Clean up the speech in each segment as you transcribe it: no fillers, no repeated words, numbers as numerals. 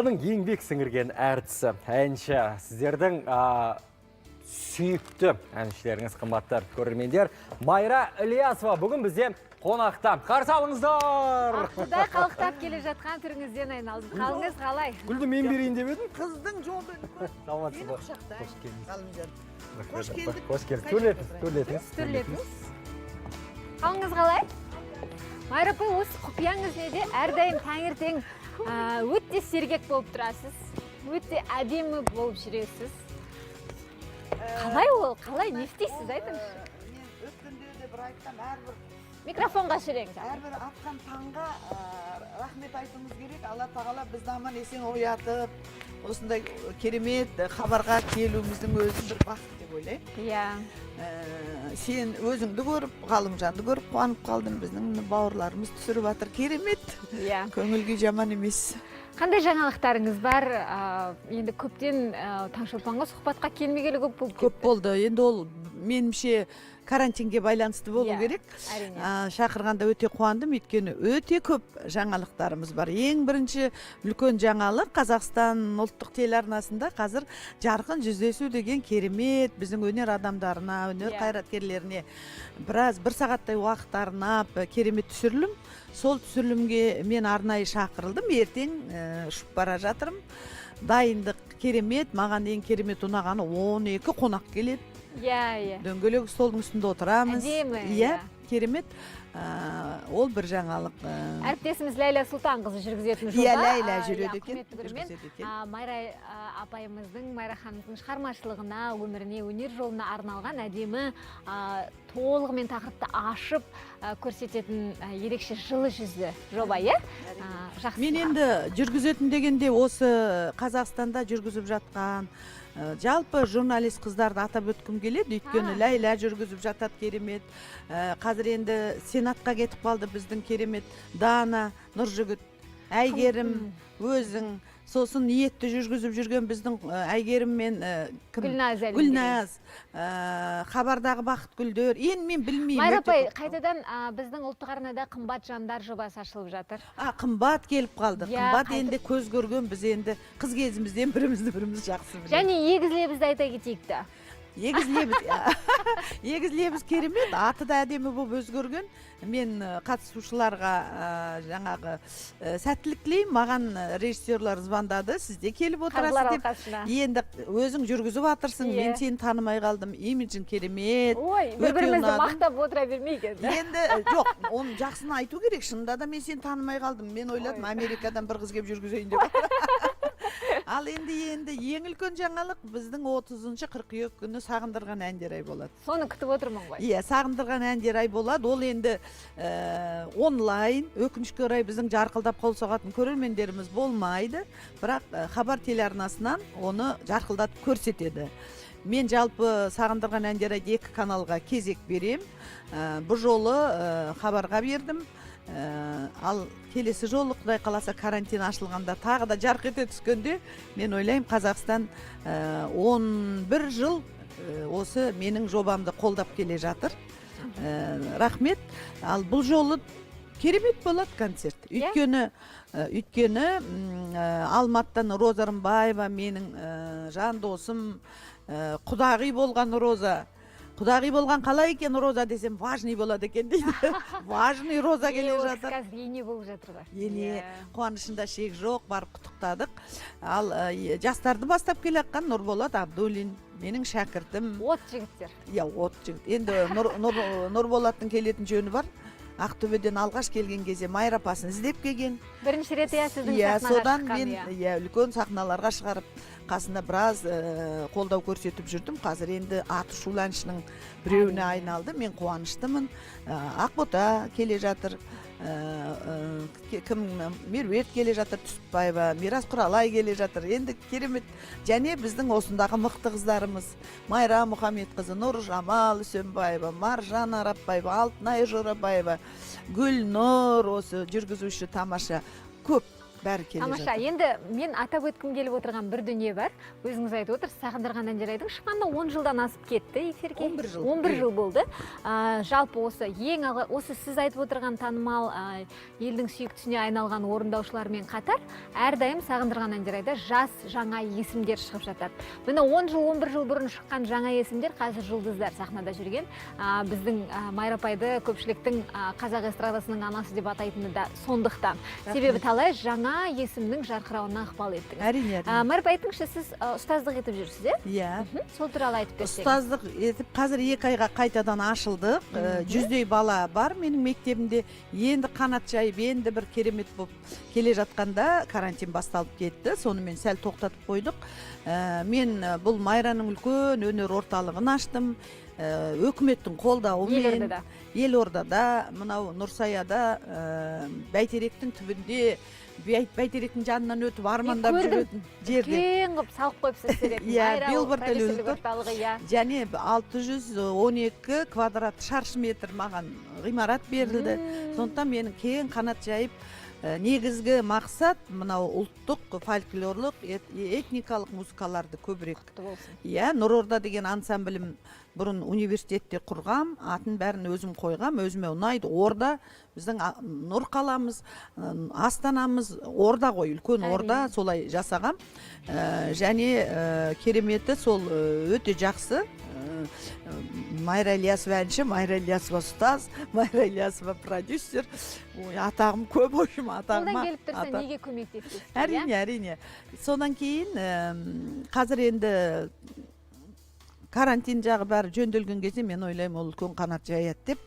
Еңбек сіңірген әртісі, әнші, сіздердің сүйікті әншілеріңіз, қымбатты көрермендер, Майра Ілиясова бүгін бізде қонақта. Қарсы алыңыздар! Құдай қалықтап келе жатқан түріңізден айналдым. Қалыңыз қалай? Гүлді мен берейін деп едім. Қыздың жолы үлкен. Саламатсыз ба? Қош келдіңіз. Ғалымжан. Қош келдік. Қош келдік. Түрлетіңіз. Қалыңыз қалай? Майра апай, осы құпияңыз неде? Әрдайым таңертең өте сергек болып тұрасыз. Өте әдемі болып жүресіз. Қалай ол? Қалай? Не істейсіз? Айтыңызшы. Мен өткенде де бір айтсам, Микрофонға шіреңіз. әрбір атқан таңға рахмет айтуымыз керек. Алла тағала бізді аман есен оятып, осындай керемет хабарға келуіміздің өзі бір бақыт деп ойлаймын. Иә. Сен өзіңді көріп, Ғалымжанды көріп қуанып қалдым. Біздің бауырларымыз түсіріп жатыр. Керемет. Иә. Көңілге жаман емес. Қандай жаңалықтарыңыз бар? Енді көптен Таңшолпанға сұхбатқа келмегелі көп болып кетті. Көп болды. Енді ол меніңше карантинге байланысты болу керек. Әрине. Шақырғанда өте қуандым, өйткені өте көп жаңалықтарымыз бар. Ең бірінші үлкен жаңалық Қазақстан ұлттық телеарнасында қазір жарқын жүздесу деген керемет біздің өнер адамдарына, өнер қайраткерлеріне бір сағаттай уақыт арнап керемет түсірілім. Сол түсірілімге мен арнайы шақырылдым. Ертең ұшып бара жатырмын. Дайындық керемет, маған ең керемет ұнағаны 12 қонақ келеді. Иә. Дөңгелек столдың үстінде отырамыз. Әдемі. Иә, керемет. Ол бір жаңалық. Әріптесіміз Ләйла Сұлтанқызы жүргізетін жоба. Иә, Ләйла жүреді екен. Майра апайымыздың, Майра ханымыздың шығармашылығына, өміріне, өнер жолына арналған әдемі толығымен тақырыпты ашып көрсететін ерекше жылы жүзді жоба, иә? Мен енді жүргізетін дегенде осы Қазақстанда жүргізіп жатқан жалпы журналист қыздарды атап өткім келеді, өйткені Ләйла жүргізіп жатады керемет. Қазір енді Сенатқа кетіп қалды біздің керемет Дана, Нұржігіт, Әйгерім, өзің, сосын ниетті жүргізіп жүрген біздің Әйгерім мен Гүлназ, хабардағы бақыт гүлдер. Енді мен білмеймін. Майра апай, қайтадан біздің ұлттық арнада қымбат жандар жобасы ашылып жатыр. Қымбат келіп қалды. Қымбат енді көз көрген, біз енді қыз кезімізден бірімізді жақсы білеміз. Және егізлебізді айта кетейікті. Егізлебіз керемет, аты да әдемі болып өзгерген. Мен қатысушыларға жаңағы сәттілік тілеймін. Маған режиссерлар звондады, сізде келіп отырасыз деп. Енді өзің жүргізіп жатырсың, мен сені танымай қалдым, имиджің керемет. Ой, бір-бірімізді мақтап отыра бермейік енді. Енді жоқ, оны жақсыны айту керек. Шынында да мен сені танымай қалдым. Мен ойладым, Америкадан бір қыз келіп жүргізейін деп. Ал енді ең үлкен жаңалық біздің 30 қыркүйек күні сағындырған әндер ай болады. Соны күтіп отырмын ғой. Иә, сағындырған әндер ай болады. Ол енді онлайн, өкінішке орай біздің жарқылдап қол соғатын көрермендеріміз болмайды, бірақ хабар телеарнасынан оны жарқылдатып көрсетеді. Мен жалпы сағындырған әндер ай 2 каналға кезек берем. Бұл жолы хабарға бердім. Ал келесі жолы Құдай қаласа карантин ашылғанда тағы да жарқ ете түскенде мен ойлаймын Қазақстан 11 жыл осы менің жобамды қолдап келе жатыр. Рахмет. Ал бұл жолы керемет болады концерт. Өйткені Алматтан Роза Рымбаева, менің жан досым, құдағи болған Роза. Құдағи болған қалай екен Роза десем, важный болады екен дейді. Важный Роза келе жатыр. Қазір ене болып жатыр ғой. Ене, қуанышында шек жоқ, барып құттықтадық. Ал жастарды бастап келе жатқан Нұрболат Абдуллин, менің шәкіртім. От жігіттер. Иә, от жігіт. Енді Нұрболаттың келетін жөні бар. Ақтөбеден алғаш келген кезде Майра апасын іздеп келген. Бірінші рет сіздің сахнаға шыққан. Содан мен үлкен сахналарға шығарып, қасында біраз қолдау көрсетіп жүрдім. Қазір енді аты шулы әншінің біреуіне айналды. Мен қуаныштымын. Ақбота келе жатыр. Меруерт келе жатыр, Түсіпбаева, Мирас Құралай келе жатыр. Енді керемет. Және біздің осындағы мықты қыздарымыз Майра Мұхамедқызы, Нұржамал Үсенбаева, Маржан Арапбаева, Алтынай Жорабаева, Гүлнұр, осы жүргізуші тамаша. Көп бәрі келе Тамаша, жатыр. енді мен атап өткім келіп отырған бір дүние бар. Өзіңіз айтып отырсыз, сағындырған әндер айдың шыққанда 10 жылдан асып кетті, эфирге. 11 жыл. 11 жыл болды. Жалпы осы сіз айтып отырған танымал елдің сүйіктісіне айналған орындаушылармен қатар, әрдайым сағындырған әндер айда жас жаңа есімдер шығып жатады. Міне 10 жыл, 11 жыл бұрын шыққан жаңа есімдер қазір жұлдыздар сахнада жүрген. Біздің Майра апайды көпшіліктің қазақ эстрадасының анасы деп атайтыны да сондықтан. Себебі талай жаңа есімнің жарқырауына ықпал еттіңіз. Әрине. Майра апай, айтыңызшы, сіз ұстаздық етіп жүрсіз, иә? Иә. Сол туралы айтып берсеңіз. Ұстаздық етіп, қазір 2 айға қайтадан ашылдық. 100-дей бала бар менің мектебімде. Енді қанат жайып, енді бір керемет болып келе жатқанда карантин басталып кетті. Сонымен сәл тоқтатып қойдық. Мен бұл Майраның үлкен өнер орталығын аштым. Өкіметтің қолдауымен Елордада, мынау Нұрсаяда, Бәйтеректің түбінде, Бәйтеректің жанынан өтіп армандап жүретін жерде. Кең қып салып қойыпсыз суретін. Билборд продюсерлік тұр. орталығы, Және 612 квадрат шаршы метр маған ғимарат берілді. Сондықтан менің кең қанат жайып, негізгі мақсат мынау ұлттық, фольклорлық, этникалық музыкаларды көбірек. Иә, Нұрорда деген ансамблім бұрын университетте құрғам, атын бәрін өзім қойғам, өзіме ұнайды. Орда біздің Нұр қаламыз, Астанамыз Орда ғой, үлкен Орда, солай жасағам. Және кереметі сол өте жақсы. Майра Ильясова әнші, Майра Ильясова ұстаз, Майра Ильясова продюсер. Атағым көп, ойым атағыма. Қолдан келіп тұрса неге көмектесесіз? Әрине. Содан кейін қазір енді карантин жағы бәрі жөнделген кезде мен ойлаймын, ол үлкен қанат жаяды деп.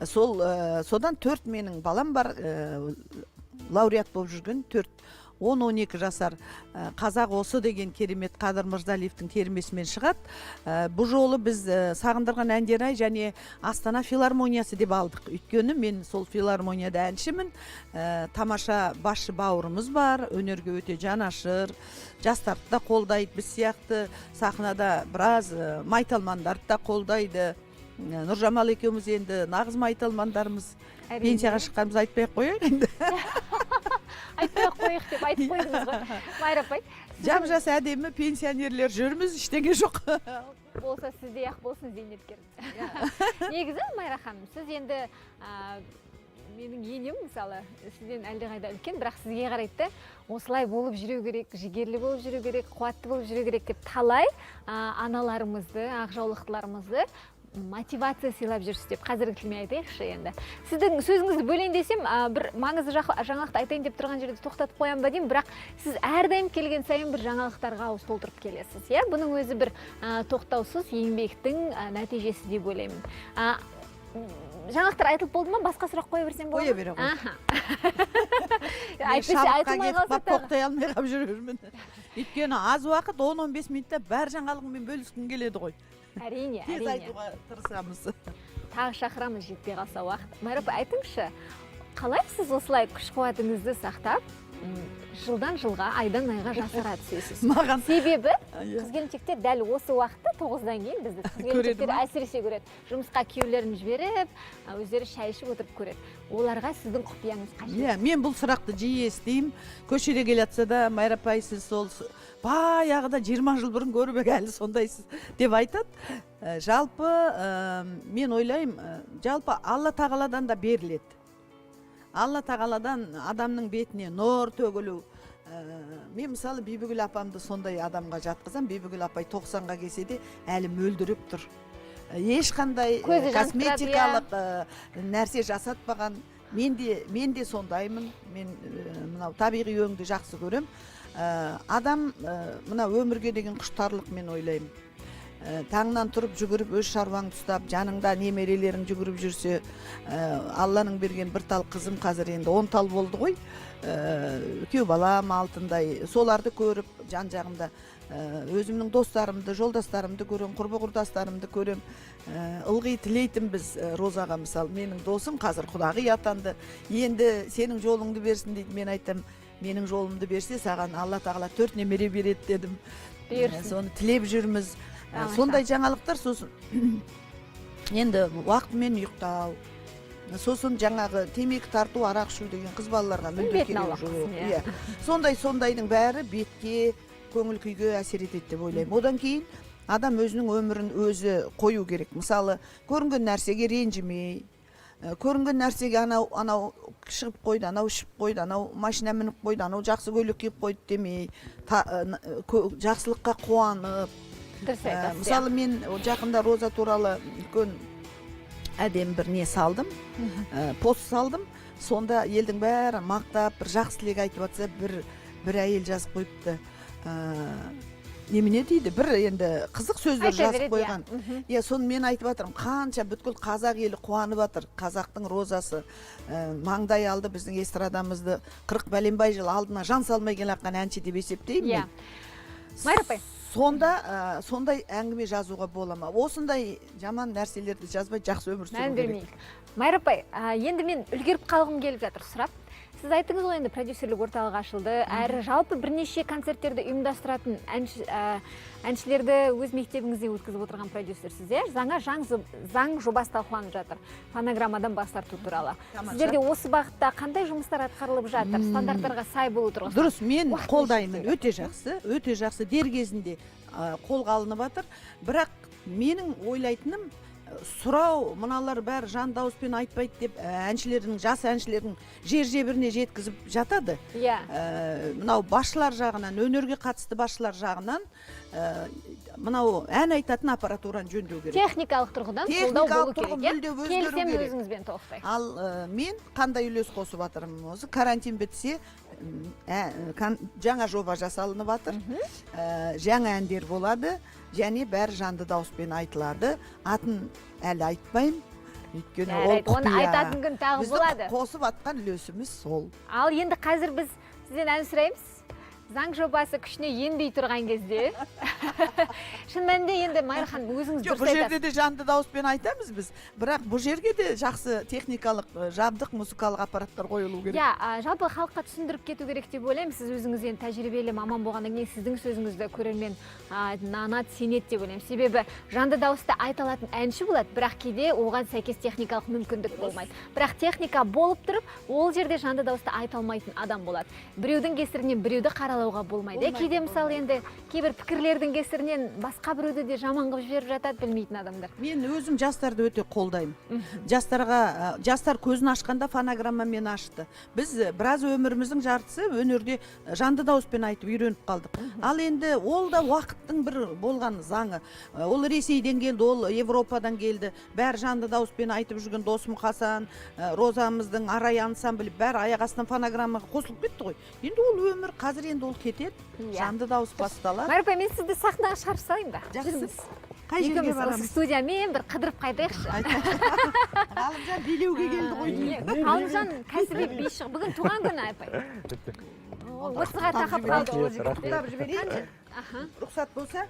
Содан 4 менің балам бар, лауреат болып жүрген 10-12 жасар қазақ осы деген керемет Қадыр Мырзалиевтің термесімен шығады. Бұл жолы біз сағындырған әндер ай және Астана филармониясы деп алдық. Өйткені мен сол филармонияда әншімін. Тамаша басшы бауырымыз бар, өнерге өте жанашыр, жастарды да қолдайды, біз сияқты сахнада біраз майталмандарды да қолдайды. Нұржамал екеуміз енді нағыз майталмандарымыз. Пенсияға шыққанымыз айтпай-ақ қояйық енді. Айтпай-ақ қояйық деп айтып қойдыңыз ғой. Майра апай. Жап-жас әдемі пенсионерлер жүрміз, ештеңе жоқ. Болса сіздей-ақ болсын, зейнеткер. Негізі Майра ханым, сіз енді менің енем мысалы, сізден әлдеқайда үлкен, бірақ сізге қарайды, осылай болып жүру керек, жігерлі болып жүру керек, қуатты болып жүру керек деп талай аналарымызды, ақжаулықтыларымызды мотивация сыйлап жүрсіз деп қазіргі тілмен айтайықшы енді. Сіздің сөзіңізді бөлейін десем, бір маңызды жаңалықты айтайын деп тұрған жерде тоқтатып қоям ба деймін, бірақ сіз әрдайым келген сайын бір жаңалықтарға ауыз толтырып келесіз. Иә, бұның өзі бір тоқтаусыз еңбектің нәтижесі деп ойлаймын. Жаңалықтар айтылып болды ма? Басқа сұрақ қоя берсем болады ма? Қоя бере ғой. Айтылмай қалса тоқтай алмай қалып жүрмін. Өйткені аз уақыт 10-15 минутта бәр жаңалығымен бөліскім келеді ғой. Әрине. Тез айтуға тырысамыз. Тағы шақырамыз жетпей қалса уақыт. Майра апай, айтыңызшы, қалай сіз осылай күш қуатыңызды сақтап, жылдан жылға, айдан айға жасыра түсесіз? Маған себебі қыз-келіншектер дәл осы уақытта 9-дан кейін бізді қыз-келіншектер әсіресе көреді. Жұмысқа күйеулерін жіберіп, өздері шай ішіп отырып көреді. Оларға сіздің құпияңыз қажет. Мен бұл сұрақты жиі естеймін. Көшеде келе жатса да, Майра апай, сіз сол баяғыда 20 жыл бұрын көріп әлі сондайсыз деп айтады. Жалпы мен ойлаймын, жалпы Алла тағаладан да беріледі. Алла тағаладан адамның бетіне нұр төгілу. Мен мысалы Бибігүл апамды сондай адамға жатқызам. Бибігүл апай 90-ға келсе де әлі мөлдіреп тұр. Ешқандай косметикалық нәрсе жасатпаған. Мен де сондаймын. Мен мынау табиғи өңді жақсы көрем. Адам мына өмірге деген құштарлық мен ойлаймын. Таңнан тұрып жүгіріп өз шаруаңды ұстап, жаныңда немерелерің жүгіріп жүрсе, Алланың берген бір тал қызым қазір енді 10 тал болды ғой. Күйеу балам алтындай, соларды көріп жан жағымда өзімнің достарымды, жолдастарымды көрем, құрбы-құрдастарымды көрем. Ылғи тілейтін біз Розаға, мысалы, менің досым қазір құдағи атанды. Енді сенің жолыңды берсін дейді. Мен айтам, менің жолымды берсе, саған Алла тағала 4 немере береді дедім. Соны тілеп жүрміз. Сондай жаңалықтар. Сосын енді уақытымен ұйықтау, сосын жаңағы темекі тарту, арақ ішу деген қыз балаларға мүлде Бетін керек аулақ жоқ. қылсын, иә. Иә. Сондайдың бәрі бетке, көңіл күйге әсер етеді деп ойлаймын. Одан кейін адам өзінің өмірін өзі қою керек. Мысалы, көрінген нәрсеге ренжімей, көрінген нәрсеге анау шығып қойды, анау ішіп қойды, анау машина мініп қойды, анау жақсы көйлек киіп қойды демей, жақсылыққа қуанып. Дұрыс айтасыз. Мысалы, мен жақында Роза туралы үлкен әдемі бір не салдым, пост салдым. Сонда елдің бәрі мақтап, бір жақсы тілек айтып жатса, бір әйел жазып қойыпты. Немене дейді, бір енді қызық сөздер жазып қойған. Иә, соны мен айтып жатырмын, қанша бүткіл қазақ елі қуанып жатыр. Қазақтың Розасы маңдай алды, біздің эстрадамызды 40 бәленбай жыл алдына жан салмай келатқан әнші деп есептеймін. Иә. Майра апай, сондай әңгіме жазуға бола ма? Осындай жаман нәрселерді жазбай жақсы өмір сүру керек. Майра апай, енді мен үлгеріп қалғым келіп жатыр сұрап. Сіз айттыңыз ғой, енді продюсерлік орталық ашылды, әрі жалпы бірнеше концерттерді ұйымдастыратын әншілерді өз мектебіңізде өткізіп отырған продюсерсіз, иә? Заң жобасы талқыланып жатыр, фонограммадан бас тарту туралы. Сіздерде осы бағытта қандай жұмыстар атқарылып жатыр, стандарттарға сай болу тұрғысынан? Дұрыс, мен қолдаймын, өте жақсы, дер кезінде қолға алынып жатыр. Бірақ менің ойлайтыным, сұрау, мыналар бәрі жан дауыспен айтпайды деп әншілердің, жас әншілердің жер-жебіріне жеткізіп жатады. Мынау басшылар жағынан, өнерге қатысты басшылар жағынан мынау ән айтатын аппаратураны жөндеу керек. Техникалық тұрғыдан қолдау болу керек. Келсем өзіңізбен толықтай. Ал мен қандай үлес қосып жатырмын? Осы карантин бітсе, жаңа жоба жасалынып жатыр. Жаңа әндер болады. Және бәрі жанды дауыспен айтылады. Атын әлі айтпаймын. Өйткені ол құпия. Оны айтатын күн тағы болады. Біздің қосып атқан үлесіміз сол. Ал енді қазір біз сізден ән сұраймыз. Заң жобасы күшіне енбей тұрған кезде. Шын мәнінде енді Майра ханым өзіңіз дұрыс айтасыз. Бұл жерде де жанды дауыспен айтамыз біз. Бірақ бұл жерге де жақсы техникалық жабдық, музыкалық аппараттар қойылу керек. Иә, жалпы халыққа түсіндіріп кету керек деп ойлаймын. Сіз өзіңіз енді тәжірибелі маман болғаннан кейін сіздің сөзіңізді көрермен нанады, сенеді деп ойлаймын. Себебі жанды дауыста айта алатын әнші болады, бірақ кейде оған сәйкес техникалық мүмкіндік болмайды. Бірақ техника болып тұрып, ол жерде жанды дауыста айта алмайтын адам болады. Біреудің кесірінен біреуді қаралауға болмайды. Кейде мысалы енді кейбір пікірлердің кесірінен басқа біреуді де жаман қылып жіберіп жатады білмейтін адамдар. Мен өзім жастарды өте қолдаймын. Жастар көзін ашқанда фонограммамен ашты. Біз біраз өміріміздің жартысы өнерде жанды дауыспен айтып үйреніп қалдық. Ал енді ол да уақыттың бір болған заңы. Ол Ресейден келді, ол Европадан келді. Бәрі жанды дауыспен айтып жүрген Досым Хасан, Розамыздың Арай ансамблі бәрі аяқ астынан фонограммаға қосылып кетті ғой. Енді ол өмір, қазір енді ол кетеді. Жанды дауыс басталады. Майра апай, мен сізді сахнаға шығарып салайын ба? Жақсы. Қай жерге барамыз? Студиямен бір қыдырып қайтайықшы. Ғалымжан билеуге келді ғой. Ғалымжан кәсіби биші. Бүгін туған күні апай. Осыға тақап қалды ол жігіт. Құттықтап жіберейінші. Рұқсат болса,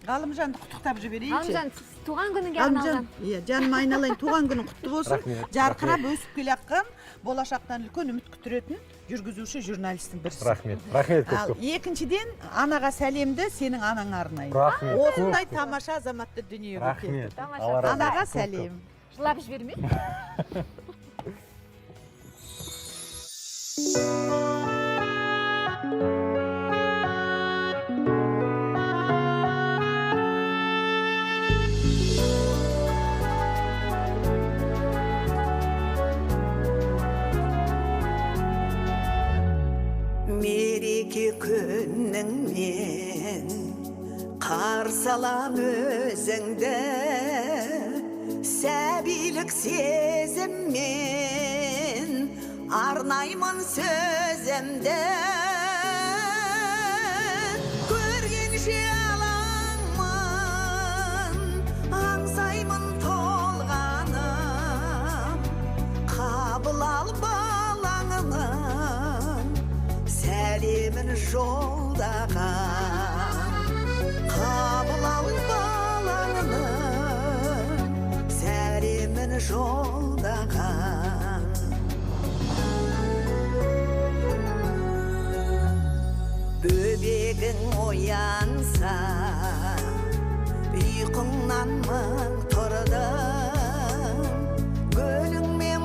Ғалымжанды құттықтап жіберейінші. Ғалымжан, туған күніге арналған. Жаным айналайын, туған күнің құтты болсын. Жарқырап өсіп келе жатқан, болашақтан үлкен үміт күттіретін жүргізуші журналистің бірісі. Рахмет көп. Екіншіден, анаға сәлемді сенің анаң арнайын. Осындай тамаша азаматты дүниеге келді. Анаға сәлем. Жылап жіберме. Мереке күніңмен қарсы алам өзіңді, сәбилік сезіммен арнаймын сөзімді. Көргенше алаңмын, аңсаймын толғаным, қабыл ал балаңның сәлемін жолдаған. Қабыл ал балаңның сәлемін жолдаған. Бөбегің оянса, ұйқыңнан мың тұрдым, гүліңмен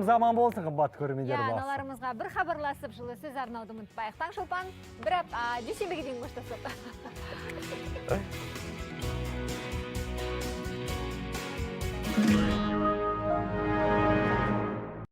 Күніңіз аман болсын, қымбатты көрермендер. аналарымызға бір хабарласып, жылы сөз арнауды ұмытпайық. Таңшолпан, дүйсенбіге дейін қоштасып.